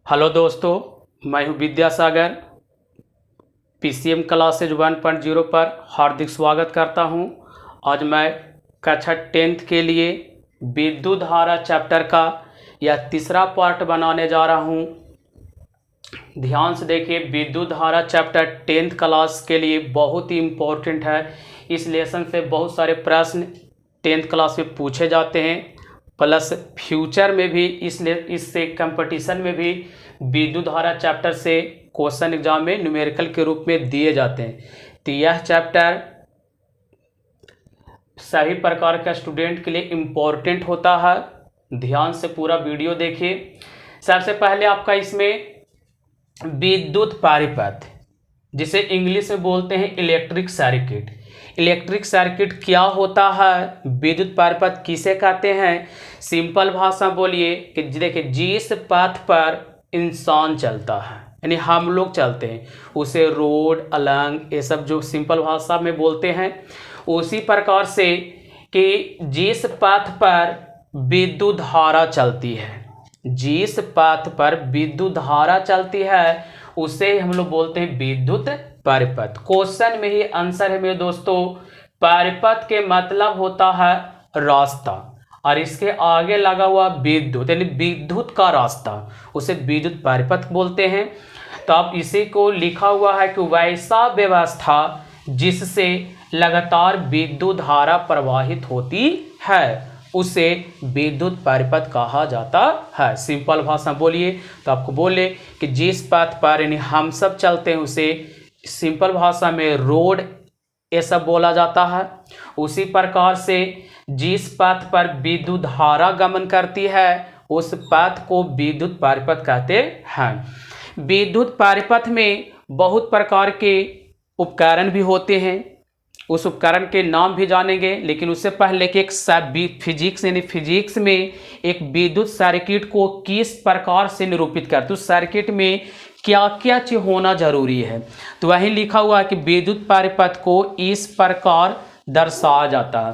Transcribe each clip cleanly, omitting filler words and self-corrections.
Hello दोस्तों, मैं हूं विद्यासागर। पीसीएम क्लासेज 1.0 पर हार्दिक स्वागत करता हूं। आज मैं कक्षा 10th के लिए विद्युत धारा चैप्टर का यह तीसरा पार्ट बनाने जा रहा हूं। ध्यान से देखिए, विद्युत धारा चैप्टर 10th क्लास के लिए बहुत ही इम्पोर्टेंट है। इस लेसन से बहुत सारे प्रश्न 10th क्लास में पूछे जाते हैं, प्लस फ्यूचर में भी इससे कंपटीशन में भी विद्युत धारा चैप्टर से क्वेश्चन एग्जाम में न्यूमेरिकल के रूप में दिए जाते हैं। तो यह चैप्टर सभी प्रकार का स्टूडेंट के लिए इम्पोर्टेंट होता है। ध्यान से पूरा वीडियो देखिए। सबसे पहले आपका इसमें विद्युत परिपथ, जिसे इंग्लिश में बोलते हैं इलेक्ट्रिक सर्किट। इलेक्ट्रिक सर्किट क्या होता है, विद्युत परिपथ किसे कहते हैं? सिंपल भाषा बोलिए कि देखिए, जिस पथ पर इंसान चलता है, यानी हम लोग चलते हैं, उसे रोड, अलंग, ये सब जो सिंपल भाषा में बोलते हैं, उसी प्रकार से कि जिस पथ पर विद्युत धारा चलती है, जिस पथ पर विद्युत धारा चलती है, उसे हम लोग बोलते हैं विद्युत परिपथ। क्वेश्चन में ही आंसर है मेरे दोस्तों। परिपथ के मतलब होता है रास्ता, और इसके आगे लगा हुआ विद्युत, यानी विद्युत का रास्ता, उसे विद्युत परिपथ बोलते हैं। तो आप इसी को लिखा हुआ है कि वैसा व्यवस्था जिससे लगातार विद्युत धारा प्रवाहित होती है, उसे विद्युत परिपथ कहा जाता है। सिंपल भाषा बोलिए तो आपको बोले कि जिस पथ पर यानी हम सब चलते हैं, उसे सिंपल भाषा में रोड ये सब बोला जाता है। उसी प्रकार से जिस पथ पर विद्युत धारा गमन करती है, उस पथ को विद्युत परिपथ कहते हैं। विद्युत परिपथ में बहुत प्रकार के उपकरण भी होते हैं, उस उपकरण के नाम भी जानेंगे। लेकिन उससे पहले कि एक फिजिक्स में एक विद्युत सर्किट को किस प्रकार से निरूपित करते, उस सर्किट में क्या क्या चीज होना जरूरी है, तो वही लिखा हुआ है कि विद्युत परिपथ को इस प्रकार दर्शाया जाता है।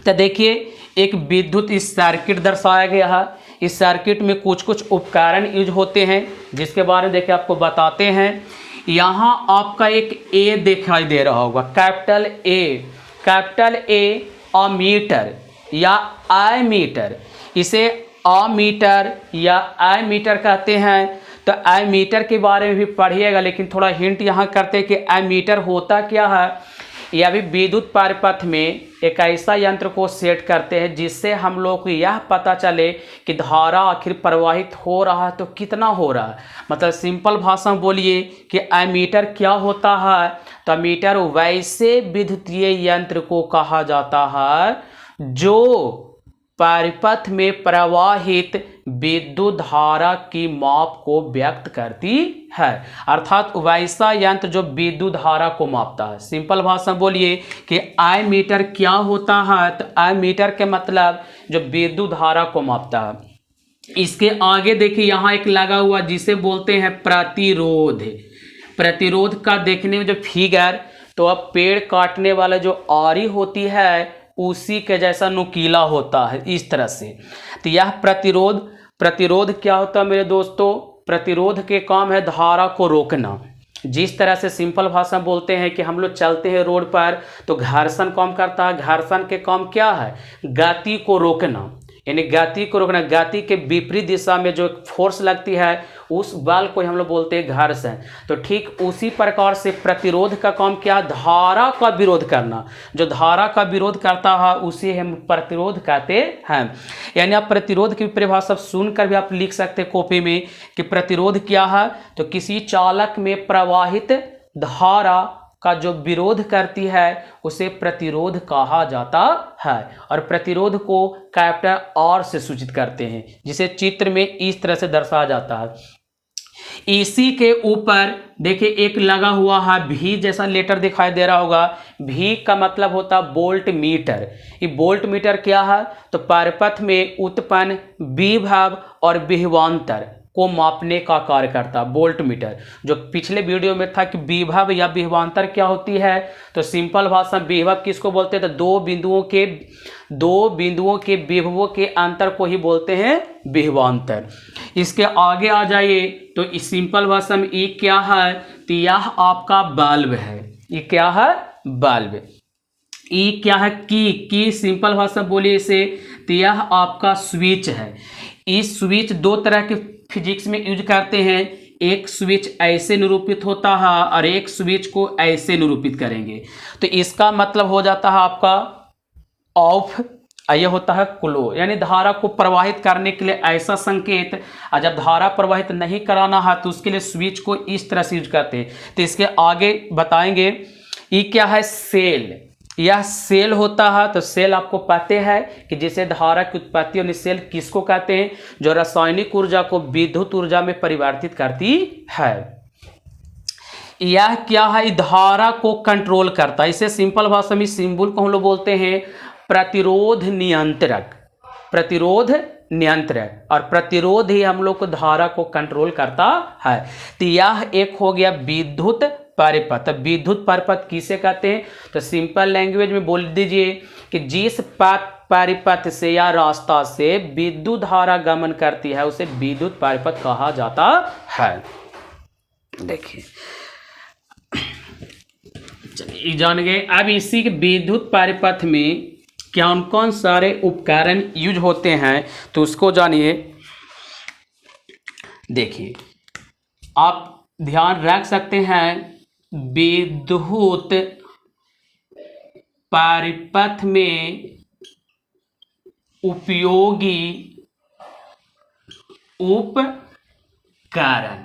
तो देखिए, एक विद्युत इस सर्किट दर्शाया गया है। इस सर्किट में कुछ कुछ उपकरण यूज होते हैं, जिसके बारे में देखिए आपको बताते हैं। यहाँ आपका एक ए दिखाई दे रहा होगा, कैपिटल ए अमीटर या एमीटर, इसे अमीटर या एमीटर कहते हैं। तो एमीटर के बारे में भी पढ़िएगा, लेकिन थोड़ा हिंट यहाँ करते हैं कि एमीटर होता क्या है। यह भी विद्युत परिपथ में एक ऐसा यंत्र को सेट करते हैं जिससे हम लोग को यह पता चले कि धारा आखिर प्रवाहित हो रहा है तो कितना हो रहा है। मतलब सिंपल भाषा में बोलिए कि एमीटर क्या होता है। तो एमीटर वैसे विद्युतीय यंत्र को कहा जाता है जो परिपथ में प्रवाहित विद्युत धारा की माप को व्यक्त करती है। अर्थात वैसा यंत्र जो विद्युत धारा को मापता है। सिंपल भाषा बोलिए कि एमीटर क्या होता है, तो एमीटर के मतलब जो विद्युत धारा को मापता है। इसके आगे देखिए, यहाँ एक लगा हुआ जिसे बोलते हैं प्रतिरोध। प्रतिरोध का देखने में जो फिगर, तो अब पेड़ काटने वाला जो आरी होती है, उसी के जैसा नुकीला होता है इस तरह से। तो यह प्रतिरोध क्या होता है मेरे दोस्तों? प्रतिरोध के काम है धारा को रोकना। जिस तरह से सिंपल भाषा बोलते हैं कि हम लोग चलते हैं रोड पर, तो घर्षण काम करता है। घर्षण के काम क्या है? गति को रोकना, यानी गति को रोकना। गति के विपरीत दिशा में जो फोर्स लगती है, उस बल को हम लोग बोलते हैं घर्षण। तो ठीक उसी प्रकार से प्रतिरोध का काम क्या? धारा का विरोध करना। जो धारा का विरोध करता है उसे हम प्रतिरोध कहते हैं। यानी आप प्रतिरोध की परिभाषा सुनकर भी आप लिख सकते हैं कॉपी में कि प्रतिरोध क्या है, तो किसी चालक में प्रवाहित धारा का जो विरोध करती है उसे प्रतिरोध कहा जाता है। और प्रतिरोध को कैपिटल आर से सूचित करते हैं, जिसे चित्र में इस तरह से दर्शाया जाता है। इसी के ऊपर देखिए एक लगा हुआ है भी जैसा लेटर दिखाई दे रहा होगा। भी का मतलब होता है वोल्ट मीटर। ये वोल्ट मीटर क्या है? तो परिपथ में उत्पन्न विभव और विभवांतर को मापने का कार्य करता है वोल्ट मीटर। जो पिछले वीडियो में था कि विभव या विभवांतर क्या होती है, तो सिंपल भाषा में विभव किसको बोलते हैं, तो दो बिंदुओं के विभवों के अंतर को ही बोलते हैं विभवांतर। इसके आगे आ जाइए तो इस सिंपल भाषा में ये क्या है, तो यह आपका बल्ब है। ये क्या है, बल्ब। ई क्या है, की सिंपल भाषा बोलिए इसे, तो यह आपका स्विच है। इस स्विच दो तरह के फिजिक्स में यूज करते हैं, एक स्विच ऐसे निरूपित होता है और एक स्विच को ऐसे निरूपित करेंगे। तो इसका मतलब हो जाता है आपका ऑफ, यह होता है क्लो, यानी धारा को प्रवाहित करने के लिए ऐसा संकेत। और जब धारा प्रवाहित नहीं कराना है तो उसके लिए स्विच को इस तरह से यूज करते हैं। तो इसके आगे बताएंगे। ये क्या है, सेल। यह सेल होता है, तो सेल आपको पता है कि जिसे धारा की उत्पत्ति यानी सेल किसको कहते हैं, जो रासायनिक ऊर्जा को विद्युत ऊर्जा में परिवर्तित करती है। यह क्या है, धारा को कंट्रोल करता है। इसे सिंपल भाषा में सिंबल को हम लोग बोलते हैं प्रतिरोध नियंत्रक। प्रतिरोध नियंत्रक, और प्रतिरोध ही हम लोग को धारा को कंट्रोल करता है। तो यह एक हो गया विद्युत परिपथ। विद्युत परिपथ किसे कहते हैं, तो सिंपल लैंग्वेज में बोल दीजिए कि जिस परिपथ से या रास्ता से विद्युत धारा गमन करती है उसे विद्युत परिपथ कहा जाता है। देखिए, चलिए जान गए। अब इसी के विद्युत परिपथ में कौन कौन सारे उपकरण यूज होते हैं तो उसको जानिए। देखिए, आप ध्यान रख सकते हैं विद्युत परिपथ में उपयोगी उपकरण।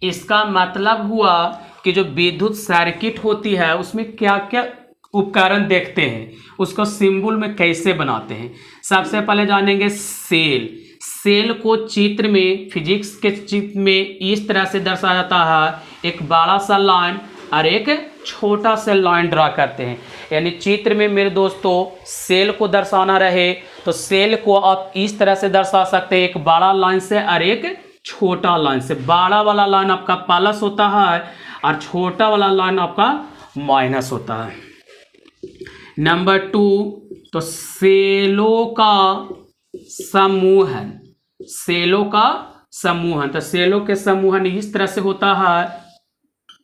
इसका मतलब हुआ कि जो विद्युत सर्किट होती है उसमें क्या क्या उपकरण देखते हैं, उसको सिंबल में कैसे बनाते हैं। सबसे पहले जानेंगे सेल। सेल को चित्र में, फिजिक्स के चित्र में इस तरह से दर्शाया जाता है, एक बड़ा सा लाइन और एक छोटा सा लाइन ड्रा करते हैं। यानी चित्र में मेरे दोस्तों सेल को दर्शाना रहे तो सेल को आप इस तरह से दर्शा सकते हैं, एक बड़ा लाइन से और एक छोटा लाइन से। बड़ा वाला लाइन आपका प्लस होता है और छोटा वाला लाइन आपका माइनस होता है। नंबर 2, तो सेलों का समूहन। सेलों का समूहन, तो सेलों के समूहन इस तरह से होता है।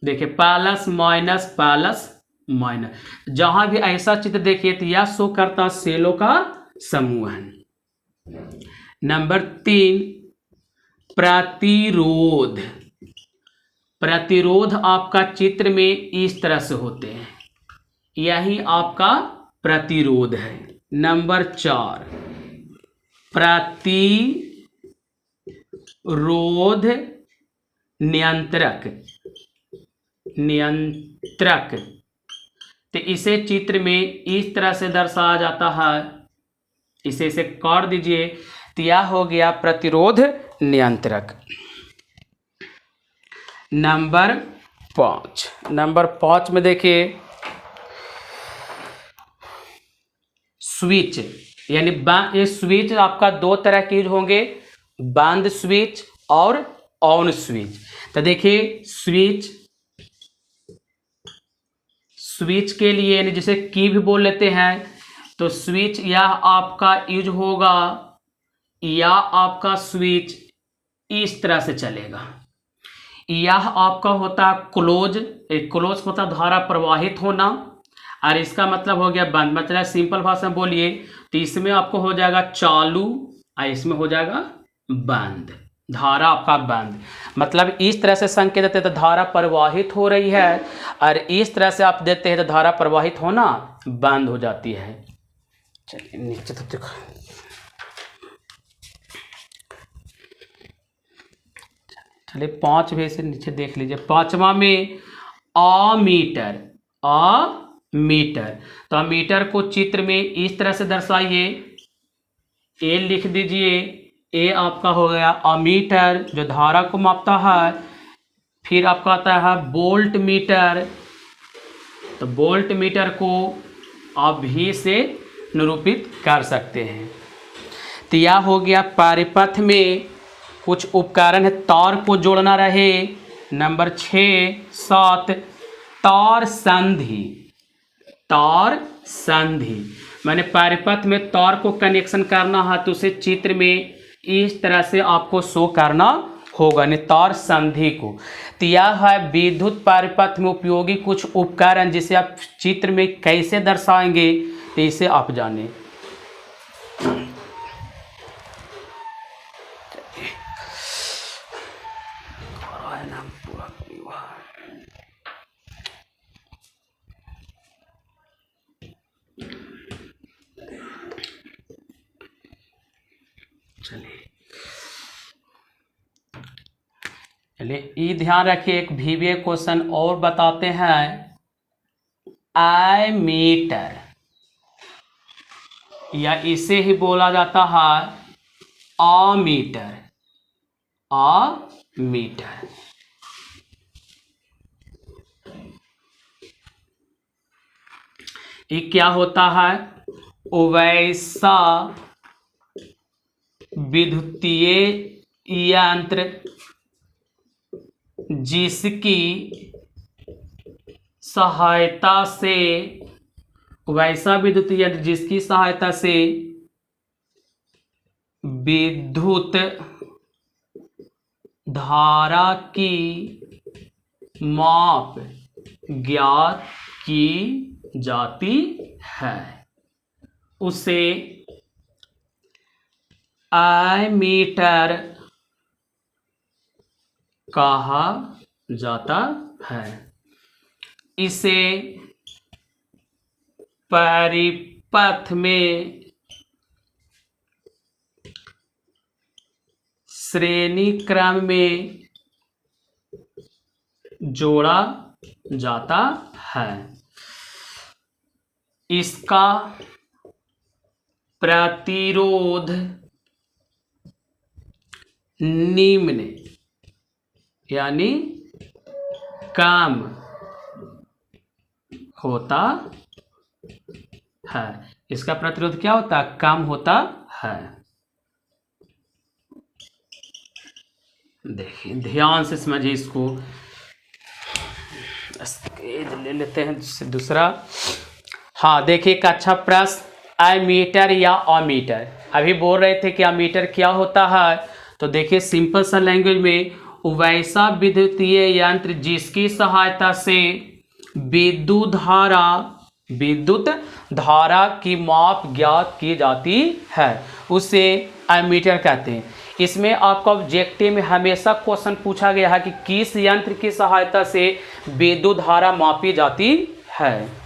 देखिए, प्लस माइनस प्लस माइनस, जहां भी ऐसा चित्र देखिए तो यह शो करता है सेलों का समूहन। नंबर 3, प्रतिरोध। प्रतिरोध आपका चित्र में इस तरह से होते हैं, यही आपका प्रतिरोध है। नंबर 4, प्रतिरोध नियंत्रक। नियंत्रक, तो इसे चित्र में इस तरह से दर्शाया जाता है, इसे काट दीजिए, तो यह हो गया प्रतिरोध नियंत्रक। नंबर 5 में देखिए स्विच, यानी ये स्विच आपका दो तरह के यूज होंगे, बंद स्विच और ऑन स्विच। तो देखिए, स्विच के लिए यानी जिसे की भी बोल लेते हैं, तो स्विच यह आपका यूज होगा, या आपका स्विच इस तरह से चलेगा। यह आपका होता है क्लोज। क्लोज होता धारा प्रवाहित होना, और इसका मतलब हो गया बंद। मतलब सिंपल भाषा में बोलिए तो इसमें आपको हो जाएगा चालू और इसमें हो जाएगा बंद। धारा आपका बंद, मतलब इस तरह से संकेत देते हैं तो धारा प्रवाहित हो रही है, और इस तरह से आप देते हैं तो धारा प्रवाहित होना बंद हो जाती है। चलिए नीचे तो देखो, चलिए 5 भी से नीचे देख लीजिए। 5वां में अमीटर। अमीटर, तो अमीटर को चित्र में इस तरह से दर्शाइए, ए लिख दीजिए। ए आपका हो गया अमीटर जो धारा को मापता है। फिर आपका आता है वोल्ट मीटर, तो वोल्ट मीटर को आप भी से निरूपित कर सकते हैं। तो यह हो गया परिपथ में कुछ उपकरण है तार को जोड़ना रहे। नंबर 6, 7 तार संधि। तार संधि मैंने परिपथ में तार को कनेक्शन करना है तो उसे चित्र में इस तरह से आपको शो करना होगा, यानी तार संधि को। तो यह है विद्युत परिपथ में उपयोगी कुछ उपकरण जिसे आप चित्र में कैसे दर्शाएंगे तो इसे आप जानें। चलिए ये ध्यान रखिए, एक VBA क्वेश्चन और बताते हैं। एमीटर या इसे ही बोला जाता है अमीटर। अमीटर ये क्या होता है? वैसा विद्युतीय यंत्र जिसकी सहायता से, वैसा विद्युतीय यंत्र जिसकी सहायता से विद्युत धारा की माप ज्ञात की जाती है, उसे एमीटर कहा जाता है। इसे परिपथ में श्रेणी क्रम में जोड़ा जाता है। इसका प्रतिरोध निम्न यानी कम होता है। इसका प्रतिरोध क्या होता है? कम होता है। देखिए ध्यान से समझिए इसको। स्केच ले लेते हैं दूसरा। हाँ देखिए एक अच्छा प्रश्न, एमीटर या अमीटर। अभी बोल रहे थे कि अमीटर क्या होता है, तो देखिए सिंपल सा लैंग्वेज में, वैसा विद्युतीय यंत्र जिसकी सहायता से विद्युत धारा की माप ज्ञात की जाती है, उसे एमीटर कहते हैं। इसमें आपका ऑब्जेक्टिव में हमेशा क्वेश्चन पूछा गया है कि किस यंत्र की सहायता से विद्युत धारा मापी जाती है।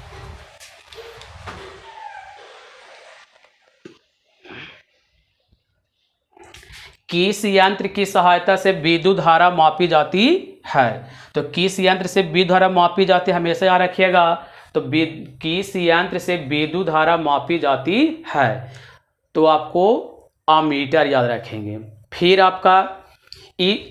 किस यंत्र की सहायता से विद्युत धारा मापी जाती है, तो किस यंत्र से विद्युत धारा मापी जाती है हमेशा याद रखिएगा। तो किस यंत्र से विद्युत धारा मापी जाती है तो आपको अमीटर याद रखेंगे। फिर आपका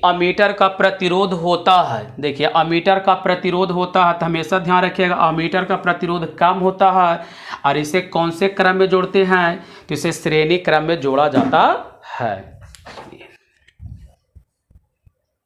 अमीटर का प्रतिरोध होता है। देखिए अमीटर का प्रतिरोध होता है तो हमेशा ध्यान रखिएगा, अमीटर का प्रतिरोध कम होता है। और इसे कौन से क्रम में जोड़ते हैं, तो इसे श्रेणी क्रम में जोड़ा जाता है।